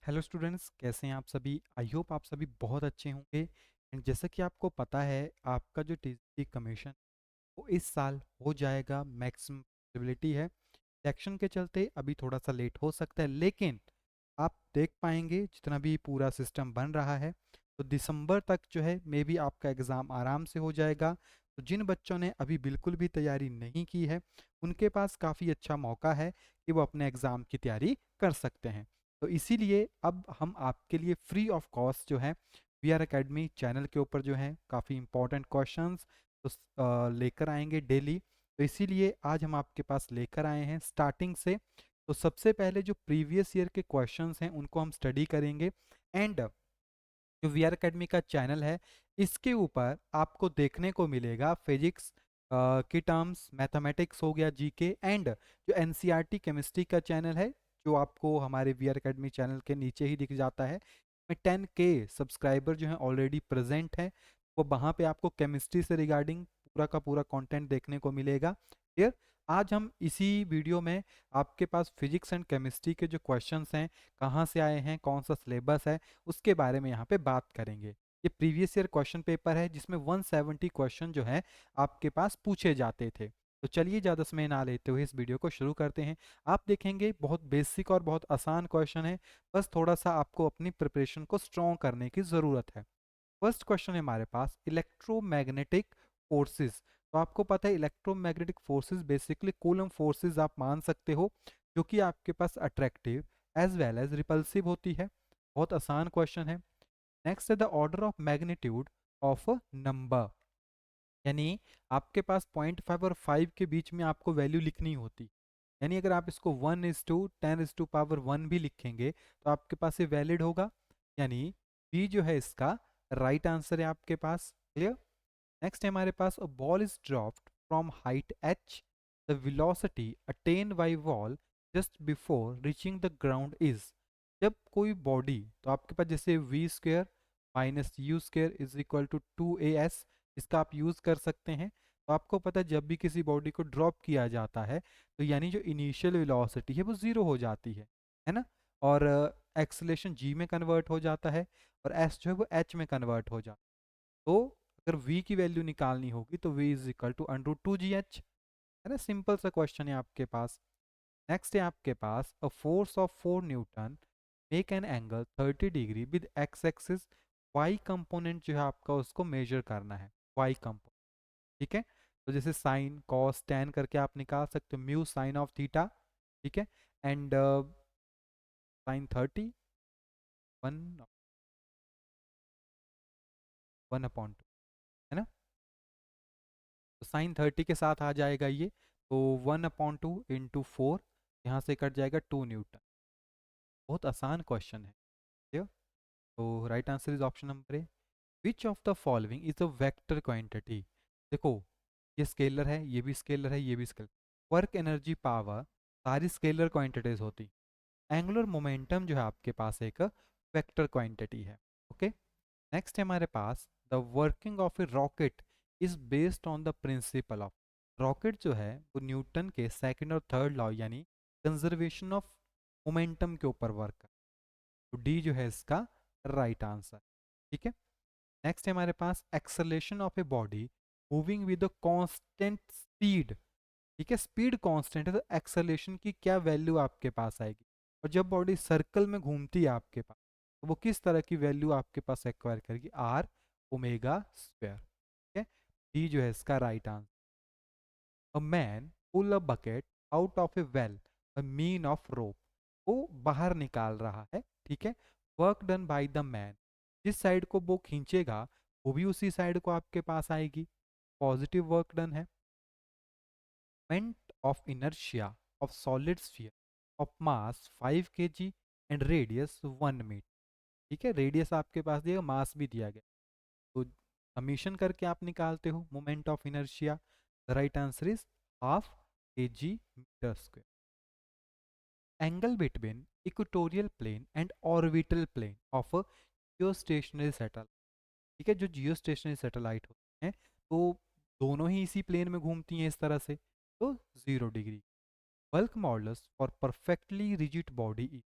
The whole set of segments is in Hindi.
हेलो स्टूडेंट्स, कैसे हैं आप सभी। आई होप आप सभी बहुत अच्छे होंगे। एंड जैसा कि आपको पता है, आपका जो टीजीटी कमीशन वो इस साल हो जाएगा। मैक्सिमम पॉसिबिलिटी है, इलेक्शन के चलते अभी थोड़ा सा लेट हो सकता है, लेकिन आप देख पाएंगे जितना भी पूरा सिस्टम बन रहा है तो दिसंबर तक जो है मे बी आपका एग्ज़ाम आराम से हो जाएगा। तो जिन बच्चों ने अभी बिल्कुल भी तैयारी नहीं की है उनके पास काफ़ी अच्छा मौका है कि वो अपने एग्ज़ाम की तैयारी कर सकते हैं। तो इसीलिए अब हम आपके लिए फ्री ऑफ कॉस्ट जो है वी आर अकेडमी चैनल के ऊपर जो है काफ़ी इंपॉर्टेंट क्वेश्चंस तो लेकर आएंगे डेली। तो इसीलिए आज हम आपके पास लेकर आए हैं स्टार्टिंग से। तो सबसे पहले जो प्रीवियस ईयर के क्वेश्चंस हैं उनको हम स्टडी करेंगे। एंड जो वी आर अकेडमी का चैनल है इसके ऊपर आपको देखने को मिलेगा फिजिक्स की टर्म्स, मैथमेटिक्स हो गया, जीके, एंड जो एनसीईआरटी केमिस्ट्री का चैनल है जो आपको हमारे वी आर अकेडमी चैनल के नीचे ही दिख जाता है। में 10K सब्सक्राइबर जो हैं ऑलरेडी प्रेजेंट हैं। वो वहाँ पे आपको केमिस्ट्री से रिगार्डिंग पूरा का पूरा कंटेंट देखने को मिलेगा। क्लियर। आज हम इसी वीडियो में आपके पास फिजिक्स एंड केमिस्ट्री के जो क्वेश्चंस हैं, कहाँ से आए हैं, कौन सा सिलेबस है, उसके बारे में यहाँ पे बात करेंगे। ये प्रीवियस ईयर क्वेश्चन पेपर है जिसमें 170 क्वेश्चन जो है आपके पास पूछे जाते थे। तो चलिए ज़्यादा समय ना लेते हुए इस वीडियो को शुरू करते हैं। आप देखेंगे बहुत बेसिक और बहुत आसान क्वेश्चन है, बस थोड़ा सा आपको अपनी प्रिपरेशन को स्ट्रॉन्ग करने की ज़रूरत है। फर्स्ट क्वेश्चन है हमारे पास इलेक्ट्रोमैग्नेटिक फोर्सेस। तो आपको पता है electromagnetic forces basically coulomb forces आप मान सकते हो, जो कि आपके पास attractive as well as repulsive होती है। बहुत आसान क्वेश्चन है। नेक्स्ट है the order of magnitude of a number. यानी आपके पास 0.5 और 5 के बीच में आपको वैल्यू लिखनी होती। यानी अगर आप इसको 1:10⁻1 भी लिखेंगे तो आपके पास ये वैलिड होगा। यानी बी जो है इसका राइट आंसर है आपके पास। क्लियर। नेक्स्ट है हमारे पास a ball is dropped from height h, the velocity attained by ball just before reaching the ground is. जब कोई बॉडी, तो आपके पास जैसे v² minus u² is equal to 2as, इसका आप यूज़ कर सकते हैं। तो आपको पता है जब भी किसी बॉडी को ड्रॉप किया जाता है तो यानी जो इनिशियल वेलोसिटी है वो ज़ीरो हो जाती है ना। और एक्सेलेरेशन g में कन्वर्ट हो जाता है और s जो है वो h में कन्वर्ट हो जाता है। तो अगर v की वैल्यू निकालनी होगी तो v is equal to √2gh, है ना। सिंपल सा क्वेश्चन है आपके पास। नेक्स्ट है आपके पास a force of 4 newton make an angle 30 degree with X axis. Y component जो है आपका उसको मेजर करना है, वाई कंपोनेंट। ठीक है। तो जैसे साइन कॉस टैन करके आप निकाल सकते हो, म्यू साइन ऑफ थीटा। ठीक है। एंड साइन 30 वन 1/2, है ना। तो साइन 30 के साथ आ जाएगा ये। तो 1/2 × 4, यहाँ से कट जाएगा 2 न्यूटन। बहुत आसान क्वेश्चन है ये। तो right answer is option number A. Which of the following is a vector quantity. देखो, ये स्केलर है, ये भी स्केलर है, ये भी स्केलर। वर्क, एनर्जी, पावर सारी स्केलर क्वांटिटीज होती। एंगुलर मोमेंटम जो है आपके पास एक वेक्टर क्वांटिटी है। ओके। नेक्स्ट है हमारे पास the working of a rocket is based on the principle of. Rocket जो है वो न्यूटन के सेकंड और थर्ड लॉ यानी कंजर्वेशन ऑफ मोमेंटम के ऊपर वर्क कर। तो डी जो है इसका राइट आंसर। ठीक है। नेक्स्ट है हमारे पास acceleration of a body moving with a constant speed. ठीक है, स्पीड कांस्टेंट है तो एक्सेलेरेशन की क्या वैल्यू आपके पास आएगी। और जब बॉडी सर्कल में घूमती है आपके पास तो वो किस तरह की वैल्यू आपके पास एक्वायर करेगी, आर ओमेगा स्क्वायर। ठीक है। डी जो है इसका right answer. A man pull a bucket out of a well a mean of rope. वो बाहर निकाल रहा है। ठीक है। Work done by the man, जिस साइड को वो खींचेगा वो भी उसी साइड को आपके पास आएगी। पॉजिटिव वर्क डन है। Moment of inertia of solid sphere of mass 5 kg and radius 1 metre. ठीक है, रेडियस आपके पास दिया, मास भी दिया गया। तो समीशन करके आप निकालते हो moment of inertia. The right answer is half kg/m²। Angle between equatorial plane and orbital plane of a geostationary satellite. ठीक है, जो जियोस्टेशनरी सैटेलाइट होते हैं तो दोनों ही इसी प्लेन में घूमती हैं इस तरह से। तो 0 degree. Bulk models for perfectly rigid body.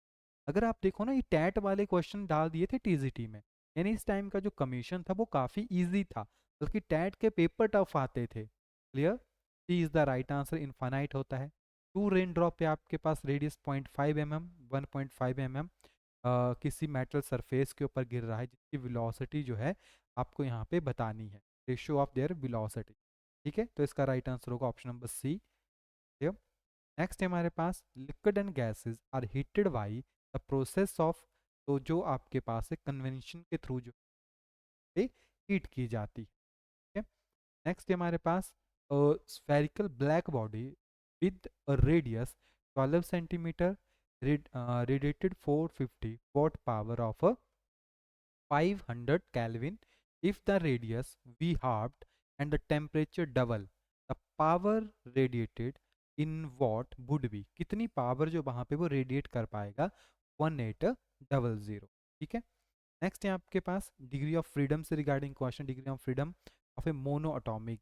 अगर आप देखो ना, ये टैट वाले क्वेश्चन डाल दिए थे टीजीटी में, यानी इस टाइम का जो कमीशन था वो काफ़ी इजी था, बल्कि टैट के पेपर टफ आते थे। Clear? C is the right answer, infinite होता है। टू रेन ड्रॉप पे आपके पास रेडियस 0.5 mm, 1.5 mm किसी मेटल सरफेस के ऊपर गिर रहा है, जिसकी वेलोसिटी जो है आपको यहाँ पे बतानी है, रेशियो ऑफ देयर वेलोसिटी। ठीक है, तो इसका राइट आंसर होगा ऑप्शन नंबर सी। नेक्स्ट है हमारे पास liquid and gases are heated by the process of, तो जो आपके पास है कन्वेंशन के थ्रू जो हीट की जाती है। नेक्स्ट है हमारे पास spherical black body with radius 12 centimetre, radiated 450 watt power of 500 Kelvin. If the radius V halved and the temperature double, the power radiated in watt would be, कितनी पावर जो वहां पे वो रेडिएट कर पाएगा, 1800। ठीक है। नेक्स्ट है आपके पास डिग्री ऑफ फ्रीडम से regarding question, degree of freedom of A mono atomic,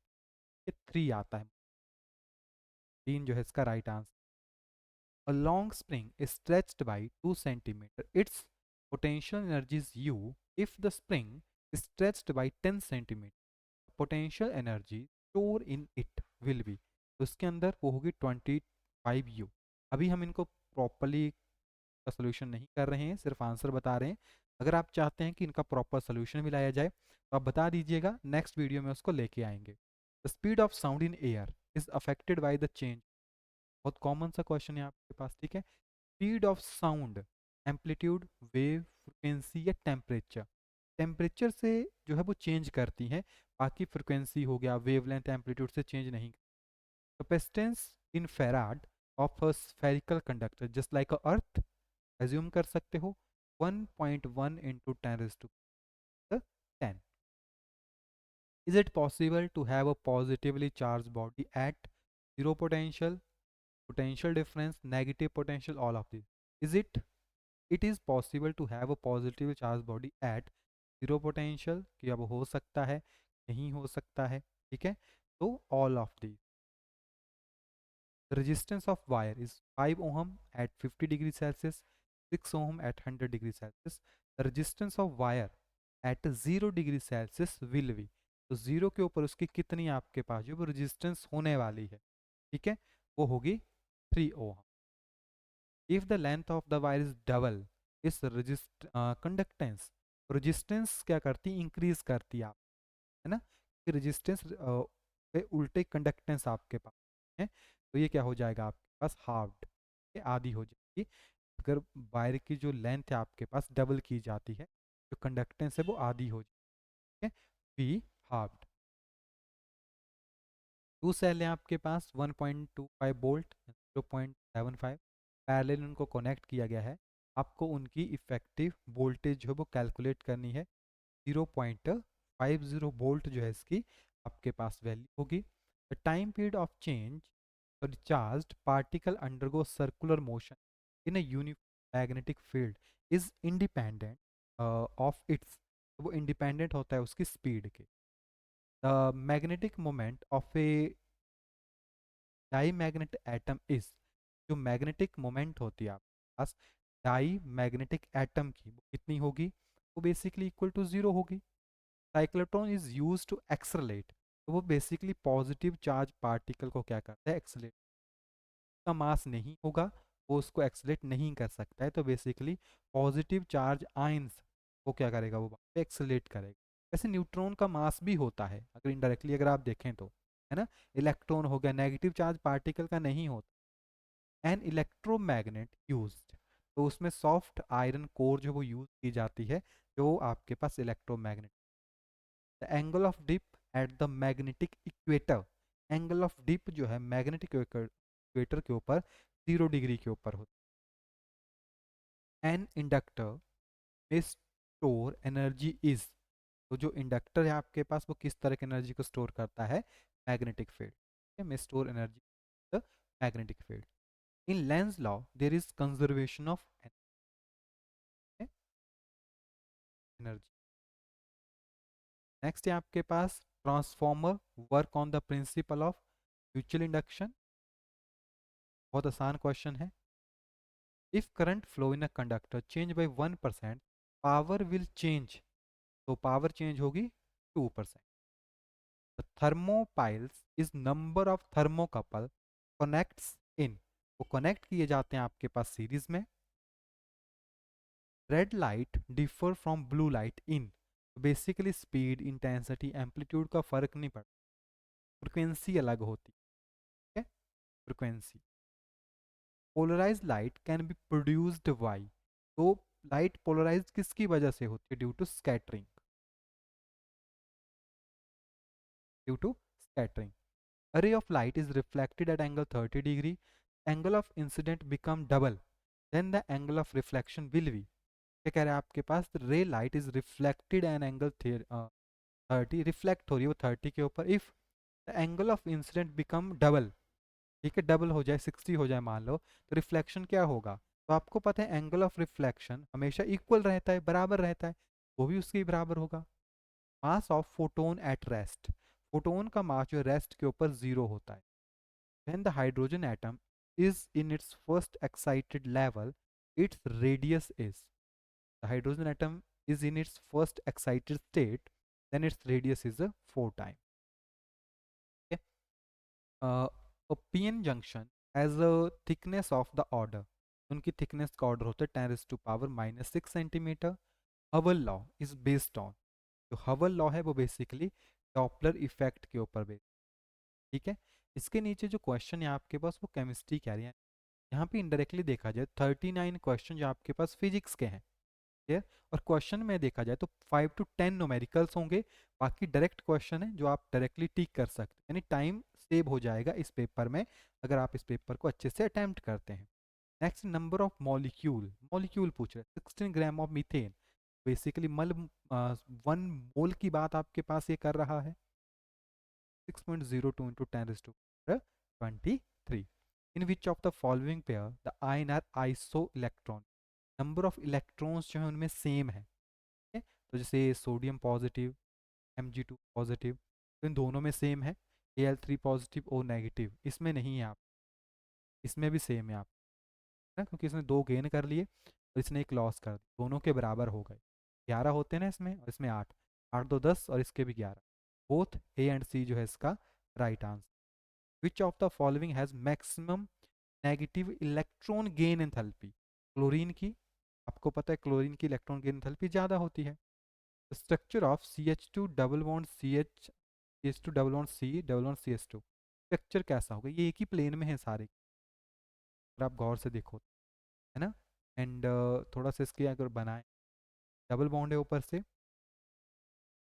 ये 3 आता है, 3 जो है इसका right answer. A long spring is stretched by 2 centimeter. Its potential energy is U. If the spring is stretched by 10 centimeter, potential energy stored in it will be, तो इसके अंदर वो होगी 25 U। अभी हम इनको प्रॉपरली का सोल्यूशन नहीं कर रहे हैं, सिर्फ आंसर बता रहे हैं। अगर आप चाहते हैं कि इनका प्रॉपर सोल्यूशन भी लाया जाए तो आप बता दीजिएगा, नेक्स्ट वीडियो में उसको लेके आएंगे। The speed of sound in air is affected by the change, बहुत कॉमन सा क्वेश्चन है आपके पास। ठीक है, speed of sound, amplitude, wave frequency या टेम्परेचर, टेम्परेचर से जो है वो चेंज करती हैं, बाकी फ्रिक्वेंसी हो गया, वेवलेंथ, एम्पलीट्यूड से चेंज नहीं। Capacitance in farad of a spherical conductor just like a earth, assume कर सकते हो 1.1 into 10 Is it possible to have a positively charged body at zero potential, potential difference, negative potential, all of these? Is it is possible to have a positive charged body at zero potential, कि अब हो सकता है, नहीं हो सकता है। ठीक है, तो all of these. The resistance of wire is 5 ohm at 50 degree Celsius, 6 ohm at 100 degree Celsius. The resistance of wire at 0 degree Celsius will be, तो जीरो के ऊपर उसकी कितनी आपके पास जो वो रेजिस्टेंस होने वाली है, ठीक है, वो होगी 3 ohm. If the length of the wire is double its conductance, resistance क्या करती है, इंक्रीज करती है आप, है ना, रेजिस्टेंस पे उल्टे कंडक्टेंस आपके पास है, तो ये क्या हो जाएगा आपके पास हाफ्ड, ये आधी हो जाएगी। अगर वायर की जो लेंथ है आपके पास डबल की जाती है, जो कंडक्टेंस है वो आधी हो जाती है, बी हाफ्ड। टू सेल है आपके पास 1.25 वोल्ट 0.75 पैरेलल, उनको कनेक्ट किया गया है। आपको उनकी इफेक्टिव वोल्टेज जो है वो कैलकुलेट करनी है, 0.50 वोल्ट जो है इसकी आपके पास वैल्यू होगी। The time period of change for charged particle undergo circular motion in a uniform magnetic field is independent of its, वो इंडिपेंडेंट होता है उसकी स्पीड के। The magnetic moment of a diamagnet atom is, जो मैग्नेटिक मोमेंट होती है आपके पास डाई मैग्नेटिक एटम की, वो कितनी होगी, वो बेसिकली इक्वल टू 0 होगी। साइक्लोट्रॉन इज यूज टू एक्सलेट, तो वो बेसिकली पॉजिटिव चार्ज पार्टिकल को क्या करता है, एक्सलेट, का मास नहीं होगा, वो उसको एक्सलेट नहीं कर सकता है, तो बेसिकली पॉजिटिव चार्ज आयंस वो क्या करेगा, वो एक्सलेट करेगा। वैसे न्यूट्रॉन का मास भी होता है, अगर इनडायरेक्टली अगर आप देखें तो, है ना, इलेक्ट्रॉन हो गया, नेगेटिव चार्ज पार्टिकल का नहीं होता। एन इलेक्ट्रोमैग्नेट यूज्ड, तो उसमें सॉफ्ट आयरन कोर जो वो यूज की जाती है, जो आपके पास electromagnet. The angle of dip at the magnetic equator, angle of dip जो है मैग्नेटिक इक्वेटर के ऊपर 0 डिग्री के ऊपर होता है। एन इंडक्टर में स्टोर एनर्जी इज, तो जो इंडक्टर है आपके पास वो किस तरह की एनर्जी को स्टोर करता है, मैग्नेटिक फील्ड में store energy, the magnetic field. In Lenz law there is conservation of energy. Next है आपके पास transformer work on the principle of mutual induction, बहुत आसान क्वेश्चन है। If current flow in a conductor change by 1%, power will change, तो पावर चेंज होगी 2%। Thermopiles is number of thermocouple connects in, वो कनेक्ट किए जाते हैं आपके पास सीरीज में। Red light differ from blue light in, basically speed, intensity, amplitude का फर्क नहीं पड़ता, फ्रिक्वेंसी अलग होती है, frequency. Polarise light can be produced by, तो लाइट पोलराइज किसकी वजह से होती है? Due to scattering, due to scattering. A ray of light is reflected at angle 30 degree, angle of incident become double, then the angle of reflection will be, क्या कह रहा है आपके पास? रे light is reflected N angle 30, reflect हो रही है वो 30 के ऊपर, if the angle of incident become double, ठीक है, डबल हो जाए, 60 हो जाए मान लो, तो रिफ्लेक्शन क्या होगा? तो आपको पता है एंगल ऑफ रिफ्लेक्शन हमेशा इक्वल रहता है, बराबर रहता है, वो भी उसके बराबर होगा। Mass of photon at rest, photon का मास जो रेस्ट के ऊपर जीरो होता है। When the hydrogen atom is in its first excited level, its radius is, the hydrogen atom is in its first excited state, then its radius is a 4 time. Okay? A p-n junction has a thickness of the order, उनकी thickness का order होता है 10 raised to power minus 6 centimeter. Hubble law is based on, जो हबल लॉ है वो बेसिकली डॉपलर इफेक्ट के ऊपर बेस्ड, ठीक है। इसके नीचे जो क्वेश्चन है आपके पास वो केमिस्ट्री कह रही है, यहाँ पे इनडायरेक्टली देखा जाए 39 क्वेश्चन जो आपके पास फिजिक्स के हैं, ठीक है। और क्वेश्चन में देखा जाए तो 5 to 10 न्यूमेरिकल्स होंगे, बाकी डायरेक्ट क्वेश्चन है जो आप डायरेक्टली टिक कर सकते हैं, यानी टाइम सेव हो जाएगा इस पेपर में अगर आप इस पेपर को अच्छे से अटेम्प्ट करते हैं। Next, number of molecule, molecule पूछ रहे हैं, 16 ग्राम ऑफ मीथेन, बेसिकली मल 1 मोल की बात आपके पास ये कर रहा है, 6.02 into 10 raised to 23. In which of the following pair the ion are isoelectron, number of electrons जो है उनमें सेम है, ठीक है? तो जैसे सोडियम पॉजिटिव, Mg2 पॉजिटिव, तो इन दोनों में सेम है, Al3 पॉजिटिव O नेगेटिव, इसमें नहीं है आप, इसमें भी सेम है आप, है ना, क्योंकि इसने 2 गेन कर लिए और इसने 1 लॉस कर दिया, दोनों के बराबर हो गए, 11 होते हैं ना इसमें, और इसमें 8, 8 2 10 और इसके भी 11, बोथ ए एंड सी जो है इसका right answer. Which of the following has maximum negative electron gain enthalpy, chlorine की, आपको पता है क्लोरीन की इलेक्ट्रॉन गेन एंथैल्पी ज़्यादा होती है। Structure of CH2 double bond CH2 double bond CH2, structure कैसा होगा? ये एक ही प्लेन में है सारे, अगर आप गौर से देखो, है ना। एंड थोड़ा सा इसके अगर बनाए, डबल बॉन्ड है ऊपर से,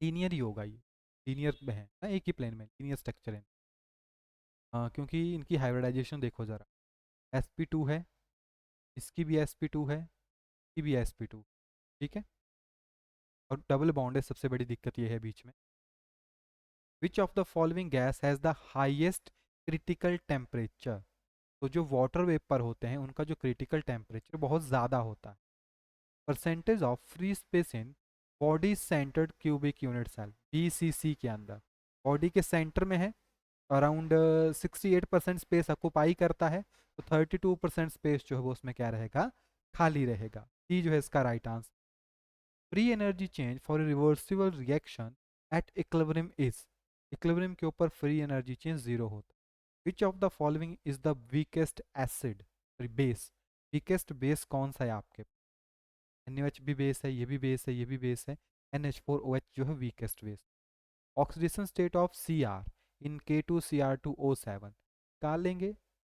लीनियर ही होगा ये, लीनियर में है ना, एक ही प्लेन में लीनियर स्ट्रक्चर है। क्योंकि इनकी हाइब्रिडाइजेशन देखो ज़रा, sp2 है, इसकी भी sp2 है, इसकी भी sp2, ठीक है, और डबल बॉन्ड है, सबसे बड़ी दिक्कत ये है बीच में। विच of the following gas has the highest critical temperature, तो जो वाटर वेपर होते हैं उनका जो क्रिटिकल टेम्परेचर बहुत ज़्यादा होता है। Percentage of free space in body centred cubic unit cell, BCC के अंदर, बॉडी के सेंटर में है, अराउंड 68% स्पेस ऑक्यूपाई करता है, तो 32% स्पेस जो है वो उसमें क्या रहेगा? खाली रहेगा। सी जो है इसका right answer. Free energy change for reversible reaction at equilibrium is, equilibrium के ऊपर फ्री एनर्जी चेंज जीरो होता है। विच of the following is the weakest acid, sorry base, weakest base कौन सा है आपके? NaOH भी बेस है, ये भी बेस है, ये भी बेस है, NH4OH जो है weakest base. Oxidation state of Cr in K2Cr2O7 निकाल लेंगे,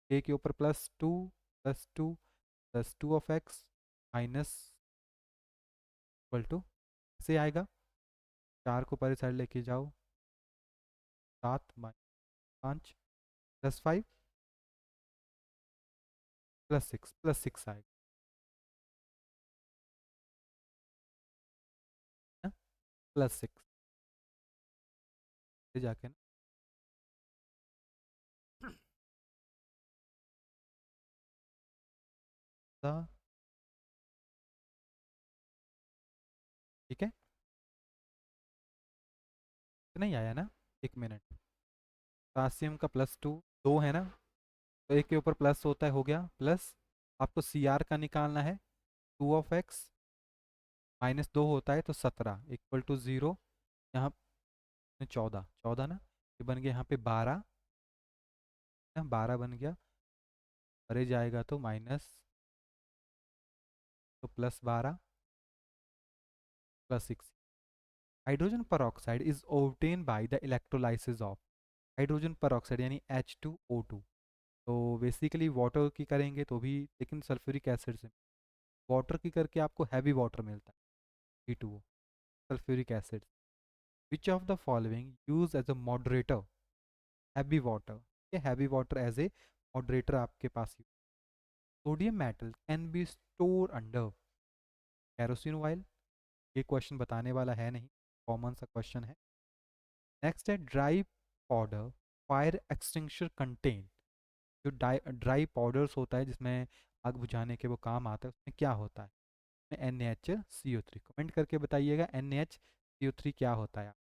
K के ऊपर +2 ऑफ एक्स माइनस इक्वल टू से आएगा, 4 को परे साइड लेके जाओ, 7 - 5 +5 +6 आएगा ना, +6 जाके ना, ठीक है, तो नहीं आया ना, 1 मिनट, पोटासियम का +2, 2 है ना, तो एक के ऊपर प्लस होता है, हो गया आपको सी आर का निकालना है। 2 ऑफ एक्स -2 होता है तो 17 इक्वल टू 0। यहाँ 14, 14 ना, ये बन गया यहाँ पे 12 ना, 12 बन गया। परे जाएगा तो माइनस, तो +12 +6। Hydrogen peroxide is obtained by the electrolysis of hydrogen peroxide यानी H2O2। तो बेसिकली वाटर की करेंगे तो भी, लेकिन सल्फ्यूरिक एसिड से, वाटर की करके आपको हैवी वाटर मिलता है, H2O, sulphuric acid. Which of the following use as a moderator heavy water, ये heavy water as a moderator आपके पास। Sodium metal can be store under kerosene oil, ये क्वेश्चन बताने वाला है नहीं, कॉमन सा क्वेश्चन है। नेक्स्ट है dry powder fire extinguisher contain, जो ड्राई पाउडर्स होता है जिसमें आग बुझाने के वो काम आता है, उसमें क्या होता है? NaCO3। कमेंट करके बताइएगा NaCO3 क्या होता है।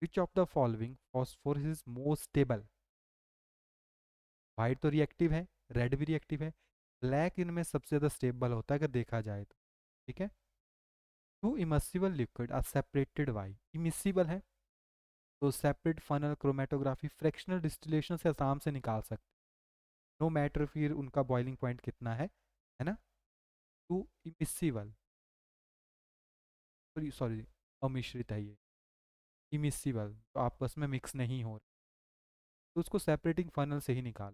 विच of the following phosphorus is most stable? White तो रिएक्टिव है, रेड भी रिएक्टिव है, ब्लैक इनमें सबसे ज़्यादा स्टेबल होता है अगर देखा जाए तो। ठीक है। Two immersible liquid are separated by, immiscible है तो separate funnel chromatography fractional distillation से आसाम से निकाल सकते, नो मैटर फिर उनका बॉइलिंग पॉइंट कितना है ना। टू इमिसिबल, सॉरी सॉरी, अमिश्रित है ये, इमिसिबल तो आपस में मिक्स नहीं हो रहे, तो उसको सेपरेटिंग फनल से ही निकाल,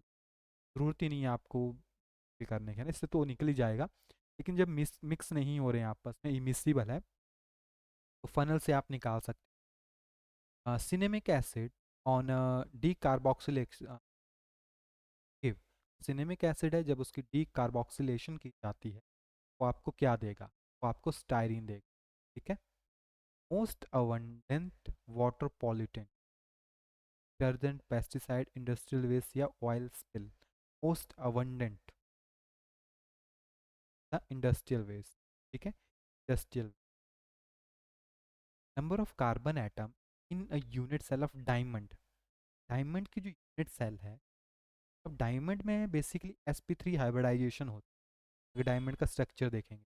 ज़रूरत ही नहीं है आपको ये करने के ना, इससे तो निकल ही जाएगा। लेकिन जब मिक्स नहीं हो रहे हैं आपस में, इमिसिबल है, तो फनल से आप निकाल सकते हैं। Cinnamic acid on D carboxylation, cinnamic acid है, जब उसकी डी कार्बोक्सिलेशन की जाती है वो आपको क्या देगा? वो आपको स्टायरीन देगा। ठीक है। Most abundant water pollutant, detergent, pesticide, industrial waste या oil spill? Most abundant the industrial waste. ठीक है, industrial. Number of carbon atom in a unit cell of diamond, diamond की जो यूनिट सेल है, अब डायमंड में बेसिकली sp3 हाइब्रिडाइजेशन होता है। अगर डायमंड का स्ट्रक्चर देखेंगे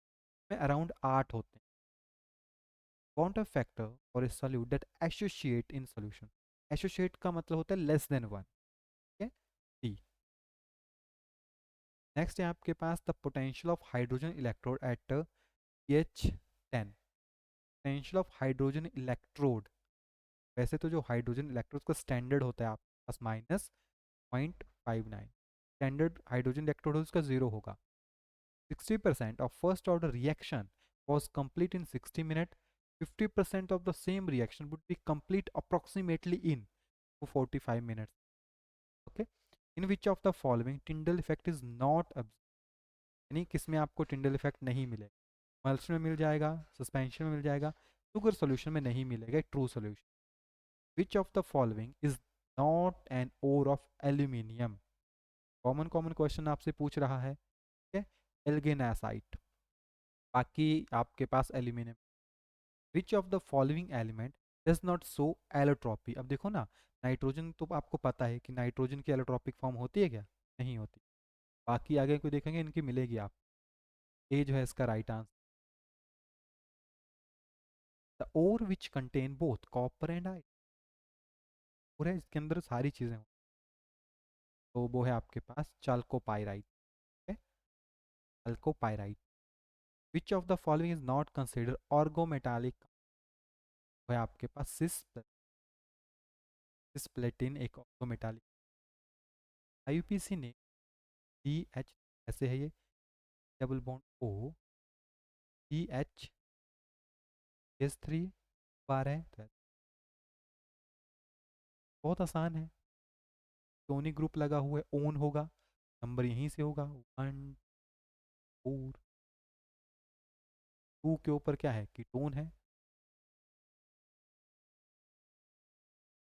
में अराउंड 8 होते हैं। काउंट ऑफ फैक्टर और ए solute that associate in solution, associate का मतलब होता है लेस देन 1। ठीक है, डी। नेक्स्ट है आपके पास the potential of hydrogen electrode at pH 10, potential of hydrogen electrode, वैसे तो जो हाइड्रोजन इलेक्ट्रोड का स्टैंडर्ड होता है आपके पास -0.59, स्टैंडर्ड हाइड्रोजन इलेक्ट्रोड उसका 0 होगा। 60% of first order reaction was complete in 60 minutes. 50% of the same reaction would be complete approximately in 45 minutes. Okay. In which of the following Tyndall effect is not observed? यानी किसमें आपको टिंडल इफेक्ट नहीं मिलेगा? मल्स में मिल जाएगा, सस्पेंशन में मिल जाएगा, शुगर सॉल्यूशन में नहीं मिलेगा, true solution. Which of the following is not an ore of aluminium? Common common question आपसे पूछ रहा है। ठीक है, एल्गेनासाइट, बाकी आपके पास aluminium. Which of the following element does not show allotropy? अब देखो ना, नाइट्रोजन तो आपको पता है कि नाइट्रोजन की एलोट्रॉपिक फॉर्म होती है क्या? नहीं होती। बाकी आगे कोई देखेंगे इनकी मिलेगी आप। ए जो है इसका right answer. The ore which contain both copper and iron, और है इसके अंदर सारी चीजें हों, तो वो है आपके पास chalcopyrite. Chalcopyrite. Which of the following is not consider organometallic? वो है आपके पास सिस्प्लेटिन, एक ऑर्गोमेटालिक। आईयूपीएसी ने डी एच, ऐसे है ये, double bond O, D H S3 बार है, तो बहुत आसान है। टोनिक ग्रुप लगा हुआ है, ओन होगा, नंबर यहीं से होगा 1 4। 2 के ऊपर क्या है? कीटोन है,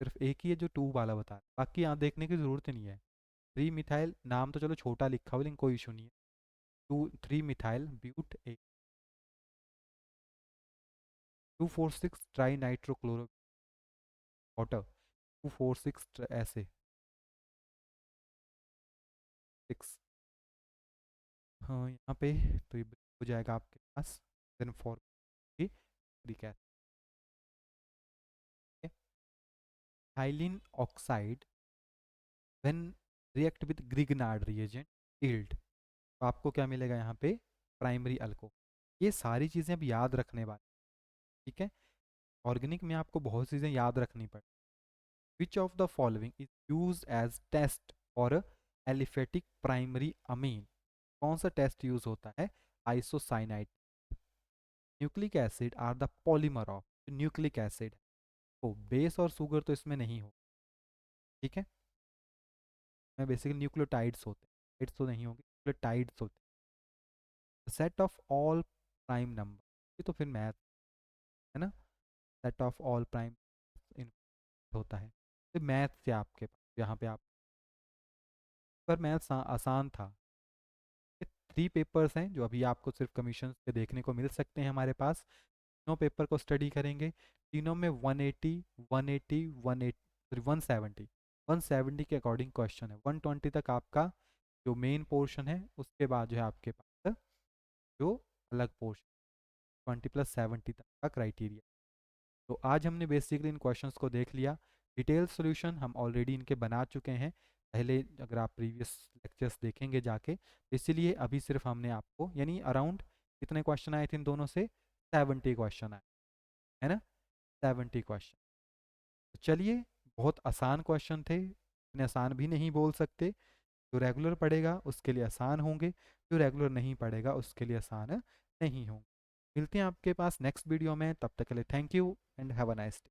सिर्फ एक ही है जो 2 वाला बता रहा है, बाकी यहाँ देखने की जरूरत ही नहीं है। 3 मिथाइल, नाम तो चलो छोटा लिखा हुआ लेकिन कोई इशू नहीं है। 3 मिथाइल ब्यूट एक, 246 ट्राई नाइट्रोक्लोरो वाटर, 246 ऐसे 6। हाँ यहाँ पे तो ये हो जाएगा आपके पास then for ethylene oxide when react with Grignard reagent yield, तो आपको क्या मिलेगा यहाँ पे, प्राइमरी अल्को। ये सारी चीज़ें अब याद रखने वाली, ठीक है। ऑर्गेनिक में आपको बहुत चीज़ें याद रखनी पड़े। Which of the following is use as test for aliphatic primary amine, कौन सा टेस्ट यूज होता है, isocyanide. Nucleic acid are the polymer of nucleic acid, तो बेस और शुगर तो इसमें नहीं हो, ठीक है। में बेसिकली न्यूक्लियोटाइड्स होते हैं, टाइड्स तो नहीं होंगे, न्यूक्लियोटाइड्स होते हैं। Set of all prime number, ये तो फिर मैथ है ना, सेट ऑफ ऑल प्राइम इन होता है, तो मैथ से आपके पास यहाँ पे आप, पर मैथ आसान था। ये 3 पेपर्स हैं जो अभी आपको सिर्फ कमीशन पे देखने को मिल सकते हैं हमारे पास। तीनों पेपर को स्टडी करेंगे, तीनों में 180 180 180 170 170 के अकॉर्डिंग क्वेश्चन है। 120 तक आपका जो मेन पोर्शन है, उसके बाद जो है आपके पास जो अलग पोर्शन, 20 + 70 तक का क्राइटेरिया। तो आज हमने बेसिकली इन क्वेश्चंस को देख लिया। डिटेल सॉल्यूशन हम ऑलरेडी इनके बना चुके हैं पहले, अगर आप प्रीवियस लेक्चर्स देखेंगे जाके, तो इसीलिए अभी सिर्फ हमने आपको, यानी अराउंड कितने क्वेश्चन आए थे इन दोनों से, 70 क्वेश्चन आए, है ना, 70 क्वेश्चन। तो चलिए, बहुत आसान क्वेश्चन थे, इतने आसान भी नहीं बोल सकते। जो रेगुलर पढ़ेगा उसके लिए आसान होंगे, जो रेगुलर नहीं पढ़ेगा उसके लिए आसान नहीं होंगे। मिलते हैं आपके पास नेक्स्ट वीडियो में, तब तक के लिए thank you and have a nice day.